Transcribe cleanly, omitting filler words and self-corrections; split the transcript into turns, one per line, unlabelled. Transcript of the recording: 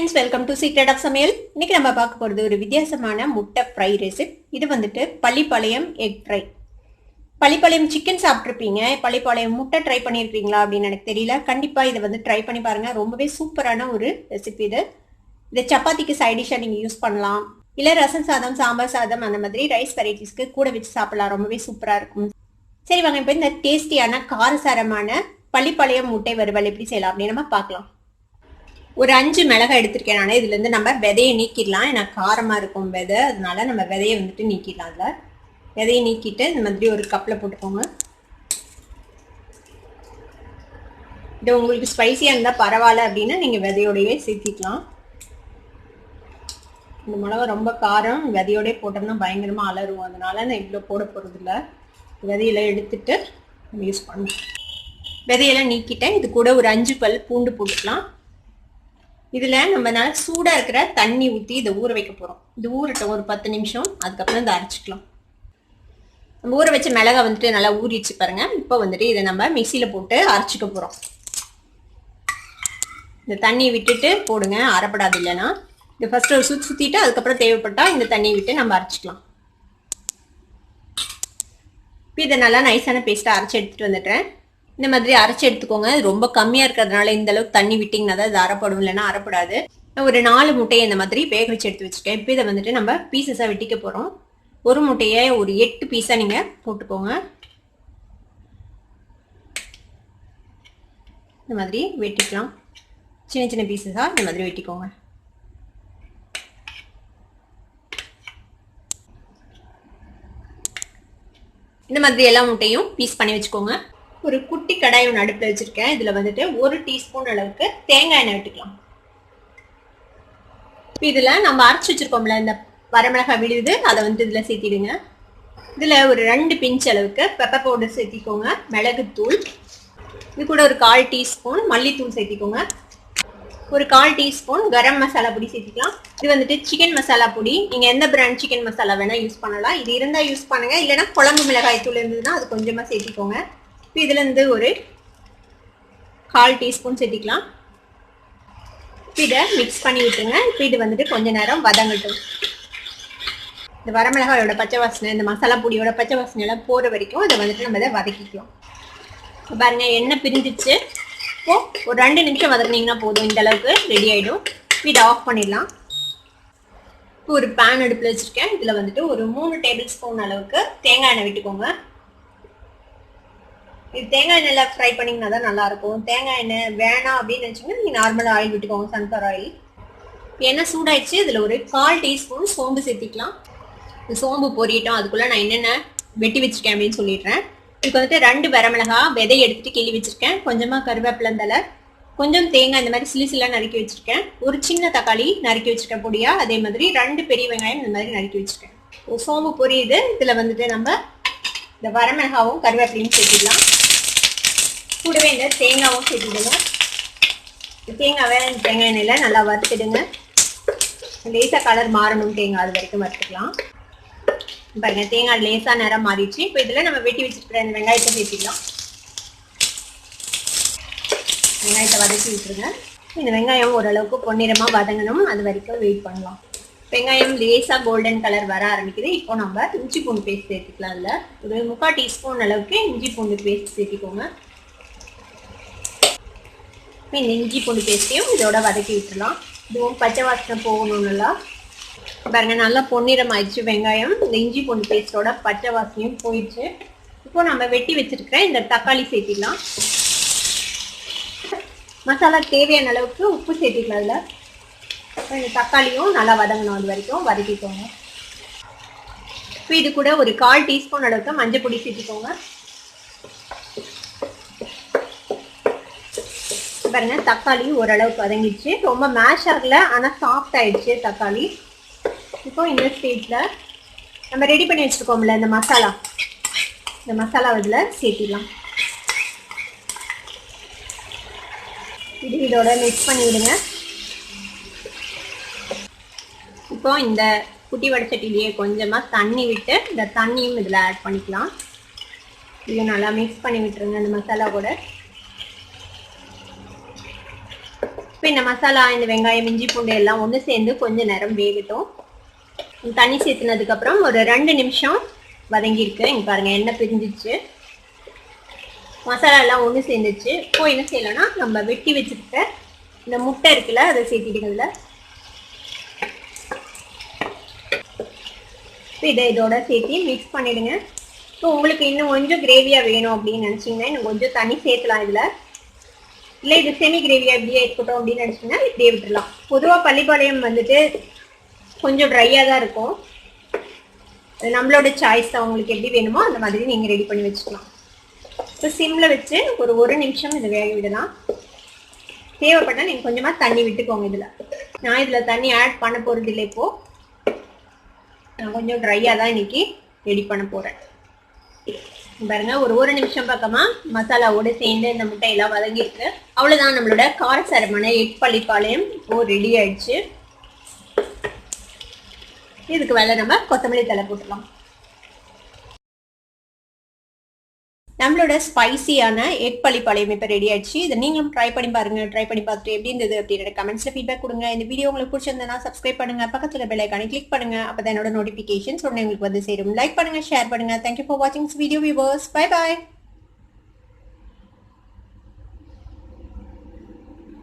Friends, welcome to secret of சமையல். இன்னைக்கு நம்ம பார்க்க போகிறது ஒரு வித்தியாசமான முட்டை ஃப்ரை ரெசிபி. இது வந்துட்டு Pallipalayam egg fry. Pallipalayam chicken சாப்பிட்ருப்பீங்க, பள்ளிப்பாளையம் முட்டை ட்ரை பண்ணியிருக்கீங்களா அப்படின்னு எனக்கு தெரியல. கண்டிப்பாக இதை வந்து ட்ரை பண்ணி பாருங்கள். ரொம்பவே சூப்பரான ஒரு ரெசிபி இது. இதை சப்பாத்திக்கு சைடிஷாக நீங்கள் யூஸ் பண்ணலாம், இல்லை ரசம் சாதம், சாம்பார் சாதம், அந்த மாதிரி ரைஸ் வெரைட்டிஸ்க்கு கூட வச்சு சாப்பிடலாம். ரொம்பவே சூப்பராக இருக்கும். சரி வாங்க, இப்போ இந்த டேஸ்டியான காரசாரமான பள்ளிப்பாளையம் முட்டை வறுவல் எப்படி செய்யலாம் அப்படின்னு நம்ம பார்க்கலாம். ஒரு 5 மிளகாய் எடுத்திருக்கேன் நான். இதுலேருந்து நம்ம விதையை நீக்கிடலாம். ஏன்னா காரமாக இருக்கும் விதை, அதனால நம்ம விதையை வந்துட்டு நீக்கிடலாம். அதில் விதையை நீக்கிட்டு இந்த மாதிரி ஒரு கப்பில் போட்டுக்கோங்க. இது உங்களுக்கு ஸ்பைசியாக இருந்தால் பரவாயில்ல அப்படின்னா நீங்கள் விதையோடையே சேர்த்திக்கலாம். இந்த மிளகா ரொம்ப காரம், விதையோடய போட்டோம்னா பயங்கரமாக அலறும். அதனால நான் இவ்வளோ போட போகிறதில்ல. விதையெல்லாம் எடுத்துட்டு நம்ம யூஸ் பண்ணலாம். விதையெல்லாம் நீக்கிட்டேன். இது கூட ஒரு 5 பல் பூண்டு போட்டுக்கலாம். இதில் நம்ம நல்லா சூடாக இருக்கிற தண்ணி ஊற்றி இதை ஊற வைக்க போகிறோம். இது ஊறட்டும் ஒரு 10 நிமிஷம். அதுக்கப்புறம் இதை அரைச்சிக்கலாம். நம்ம ஊற வச்ச மிளகாய் வந்துட்டு நல்லா ஊறிச்சு பாருங்க. இப்போ வந்துட்டு இதை நம்ம மிக்சியில் போட்டு அரைச்சிக்க போகிறோம். இந்த தண்ணியை விட்டுட்டு போடுங்க, அரைப்படாது. இல்லைன்னா இது ஃபர்ஸ்ட் ஒரு சுற்றிட்டு அதுக்கப்புறம் தேவைப்பட்டால் இந்த தண்ணியை விட்டு நம்ம அரைச்சிக்கலாம். இப்போ இதை நல்லா நைஸான பேஸ்ட்டாக அரைச்சி எடுத்துகிட்டு வந்துட்டேன். இந்த மாதிரி அரைச்சி எடுத்துக்கோங்க. ரொம்ப கம்மியாக இருக்கிறதுனால இந்த அளவுக்கு தண்ணி விட்டிங்கன்னா தான் இது அரைப்படும், இல்லைன்னா அரைப்படாது. ஒரு 4 முட்டையை இந்த மாதிரி வேக வச்சு எடுத்து வச்சுருக்கேன். இப்போ இதை வந்துட்டு நம்ம பீசஸாக வெட்டிக்க போகிறோம். ஒரு முட்டையை ஒரு 8 பீஸாக நீங்கள் போட்டுக்கோங்க. இந்த மாதிரி வெட்டிக்கலாம். சின்ன சின்ன பீசஸாக இந்த மாதிரி வெட்டிக்கோங்க. இந்த மாதிரி எல்லா முட்டையும் பீஸ் பண்ணி வச்சுக்கோங்க. ஒரு குட்டி கடாய் ஒன்று அடுப்பில் வச்சுருக்கேன். இதில் வந்துட்டு 1 டீஸ்பூன் அளவுக்கு தேங்காய் எண்ணெய் விட்டுக்கலாம். இதில் நம்ம அரைச்சி வச்சுருக்கோம்ல இந்த வரமிளகாய் விழுது, அதை வந்து இதில் சேர்த்திடுங்க. இதில் ஒரு 2 பிஞ்ச் அளவுக்கு பெப்பர் பவுடர் சேர்த்திக்கோங்க. மிளகுத்தூள், இது கூட ஒரு 1/4 டீஸ்பூன் மல்லித்தூள் சேர்த்திக்கோங்க. ஒரு 1/4 டீஸ்பூன் கரம் மசாலா பொடி சேர்த்திக்கலாம். இது வந்துட்டு சிக்கன் மசாலா பொடி. நீங்கள் எந்த பிராண்ட் சிக்கன் மசாலா வேணால் யூஸ் பண்ணலாம். இது இருந்தால் யூஸ் பண்ணுங்கள், இல்லைனா குழம்பு மிளகாய் தூள் இருந்ததுன்னா அது கொஞ்சமாக சேர்த்திக்கோங்க. இப்போ இதுலேருந்து ஒரு 1/4 டீஸ்பூன் சேர்த்திக்கலாம். இப்போ இதை மிக்ஸ் பண்ணி விட்டுருங்க. இப்போ இது வந்துட்டு கொஞ்ச நேரம் வதங்கட்டும். இந்த வரமிளகாயோட பச்சை வாசனை, இந்த மசாலா பொடியோட பச்சை வாசனை எல்லாம் போகிற வரைக்கும் அதை வந்துட்டு நம்ம இதை வதக்கிக்கலாம். பாருங்க, எண்ணெய் பிரிஞ்சிச்சு. இப்போ ஒரு 2 நிமிஷம் வதக்குனீங்கன்னா போதும். இந்த அளவுக்கு ரெடி ஆகிடும். இப்போ இதை ஆஃப் பண்ணிடலாம். இப்போ ஒரு பேன் அடுப்பில் வச்சுருக்கேன். இதில் வந்துட்டு ஒரு 3 டேபிள் ஸ்பூன் அளவுக்கு தேங்காய் எண்ணெய் விட்டுக்கோங்க. இது தேங்காய் எண்ணெயில் ஃப்ரை பண்ணிங்கன்னா தான் நல்லாயிருக்கும். தேங்காய் எண்ணெய் வேணாம் அப்படின்னு நினச்சிங்கன்னா நீங்கள் நார்மலாக ஆயில் விட்டுக்கோங்க, சன்ஃப்ளவர் ஆயில். எண்ணெய் சூடாயிடுச்சு. இதில் ஒரு 1/4 டீஸ்பூன் சோம்பு சேர்த்திக்கலாம். இந்த சோம்பு பொரியட்டும். அதுக்குள்ளே நான் என்னென்ன வெட்டி வச்சுருக்கேன் அப்படின்னு சொல்லிடுறேன். இதுக்கு வந்துட்டு 2 வரமிளகாய் விதை எடுத்துகிட்டு கிள்ளி வச்சுருக்கேன். கொஞ்சமாக கருவேப்பிலந்தலை, கொஞ்சம் தேங்காய் இந்த மாதிரி சிலிசிலாக நறுக்கி வச்சுருக்கேன். ஒரு சின்ன தக்காளி நறுக்கி வச்சுருக்கேன் பொடியாக. அதே மாதிரி 2 பெரிய வெங்காயம் இந்த மாதிரி நறுக்கி வச்சுருக்கேன். சோம்பு பொரியுது. இதில் வந்துட்டு நம்ம இந்த வரமிளகாவும் கருவேப்பிலையும் சேர்த்திடலாம். கூடவே இந்த தேங்காவும் சேர்த்துடுங்க. தேங்காவை தேங்காய் எண்ணெயில் நல்லா வறுத்துடுங்க. லேசாக கலர் மாறணும் தேங்காய், அது வரைக்கும் வறுத்துக்கலாம். பாருங்க, தேங்காய் லேசாக நிறம் மாறிடுச்சு. இப்போ இதில் நம்ம வெட்டி வச்சுருக்கிற இந்த வெங்காயத்தை சேர்த்திடலாம். வெங்காயத்தை வதக்கி விட்டுருங்க. இந்த வெங்காயம் ஓரளவுக்கு பொன்னிறமாக வதங்கணும், அது வரைக்கும் வெயிட் பண்ணலாம். வெங்காயம் லேசாக கோல்டன் கலர் வர ஆரம்பிக்குது. இப்போ நம்ம இஞ்சி பூண்டு பேஸ்ட் சேர்த்துக்கலாம். அதில் ஒரு 3/4 டீஸ்பூன் அளவுக்கு இஞ்சி பூண்டு பேஸ்ட் சேர்த்திக்கோங்க. இந்த இஞ்சி பூண்டு பேஸ்ட்டையும் இதோட வதக்கி விட்டுடலாம். இதுவும் பச்சை வாசனை போகணும் நல்லா. பாருங்க, நல்லா பொன்னிறம் ஆயிடுச்சு வெங்காயம். இந்த இஞ்சி பூண்டு பேஸ்டோட பச்சை வாசனையும் போயிடுச்சு. இப்போ நம்ம வெட்டி வச்சிருக்கிற இந்த தக்காளி சேர்த்திடலாம். மசாலா தேவையான அளவுக்கு உப்பு சேர்த்திக்கலாம். அதில் இந்த தக்காளியும் நல்லா வதங்கணும், அது வரைக்கும் வதக்கிக்கோங்க. இப்போ இது கூட ஒரு 1/4 டீஸ்பூன் அளவுக்கு மஞ்சள் பொடி சேர்த்திக்கோங்க. பாருங்க, தக்காளி ஓரளவுக்கு வதங்கிடுச்சு. ரொம்ப மேஷ் ஆகல, ஆனால் சாஃப்ட் ஆயிடுச்சு தக்காளி. இப்போ இந்த ஸ்டேஜில் நம்ம ரெடி பண்ணி வச்சுருக்கோம்ல இந்த மசாலா, இந்த மசாலா இதில் சேர்த்திடலாம். இதோட மிக்ஸ் பண்ணி விடுங்க. இப்போ இந்த குட்டி வடச்சட்டிலேயே கொஞ்சமாக தண்ணி விட்டு இந்த தண்ணியும் இதில் ஆட் பண்ணிக்கலாம். இதை நல்லா மிக்ஸ் பண்ணி விட்டுருங்க இந்த மசாலா கூட. இப்போ இந்த மசாலா, இந்த வெங்காயம், இஞ்சி பூண்டு எல்லாம் ஒன்று சேர்ந்து கொஞ்சம் நேரம் வேகட்டும். தண்ணி சேர்த்துனதுக்கப்புறம் ஒரு 2 நிமிஷம் வதங்கியிருக்கு. இங்கே பாருங்கள், எண்ணெய் பிரிஞ்சிச்சு, மசாலா எல்லாம் ஒன்று சேர்ந்துச்சு. இப்போ என்ன செய்யலாம்னா, நம்ம வெட்டி வச்சுருக்க இந்த முட்டை இருக்குல்ல, அதை சேர்த்திடுங்க. இதை இதோட சேர்த்து மிக்ஸ் பண்ணிவிடுங்க. ஸோ உங்களுக்கு இன்னும் கொஞ்சம் கிரேவியாக வேணும் அப்படின்னு நினச்சிங்கன்னா இன்னும் கொஞ்சம் தண்ணி சேர்த்துலாம் இதில். இல்லை இது செமி கிரேவியாக இப்படியே இருக்கட்டும் அப்படின்னு நினச்சிங்கன்னா இப்படியே விட்டுடலாம். பொதுவாக பள்ளிப்பாளையம் வந்துட்டு கொஞ்சம் ட்ரையாக தான் இருக்கும். நம்மளோட சாய்ஸ் தான், உங்களுக்கு எப்படி வேணுமோ அந்த மாதிரி நீங்கள் ரெடி பண்ணி வச்சுக்கலாம். இப்போ சிம்மில் வச்சு ஒரு நிமிஷம் இதை வேக விடலாம். தேவைப்பட்டால் நீங்கள் கொஞ்சமாக தண்ணி விட்டுக்கோங்க. இதில் நான் இதில் தண்ணி ஆட் பண்ண போகிறது இல்லை. இப்போது நான் கொஞ்சம் ட்ரையாக தான் இன்னைக்கு ரெடி பண்ண போகிறேன். பாருங்க, ஒரு நிமிஷம் பக்கமாக மசாலாவோடு சேர்ந்து இந்த முட்டையெல்லாம் வதங்கிருக்கு. அவ்வளோதான், நம்மளோட காரசாரமான எக் பள்ளிப்பாளையம் இப்போ ரெடி ஆயிடுச்சு. இதுக்கு மேலே நம்ம கொத்தமல்லி தழை போட்டுடலாம். நம்மளோட ஸ்பைசியான எக் பள்ளிப்பாளையம் இப்போ ரெடி ஆயிடுச்சு. இதை நீங்களும் ட்ரை பண்ணி பாருங்க. ட்ரை பண்ணி பார்த்துட்டு எப்படி இருந்தது அப்படின்னு கமெண்ட்ஸ்ல ஃபீட்பேக் கொடுங்க. இந்த வீடியோ உங்களுக்கு பிடிச்சிருந்தா சப்ஸ்கிரைப் பண்ணுங்க, பக்கத்துல பெல் ஐகானை கிளிக் பண்ணுங்க. அப்பதான் என்னோட நோட்டிபிகேஷன்ஸ் உடனே உங்களுக்கு வந்து சேரும். லைக் பண்ணுங்க, ஷேர் பண்ணுங்க. தேங்க்யூ ஃபார் வாட்சிங் this video viewers. Bye bye.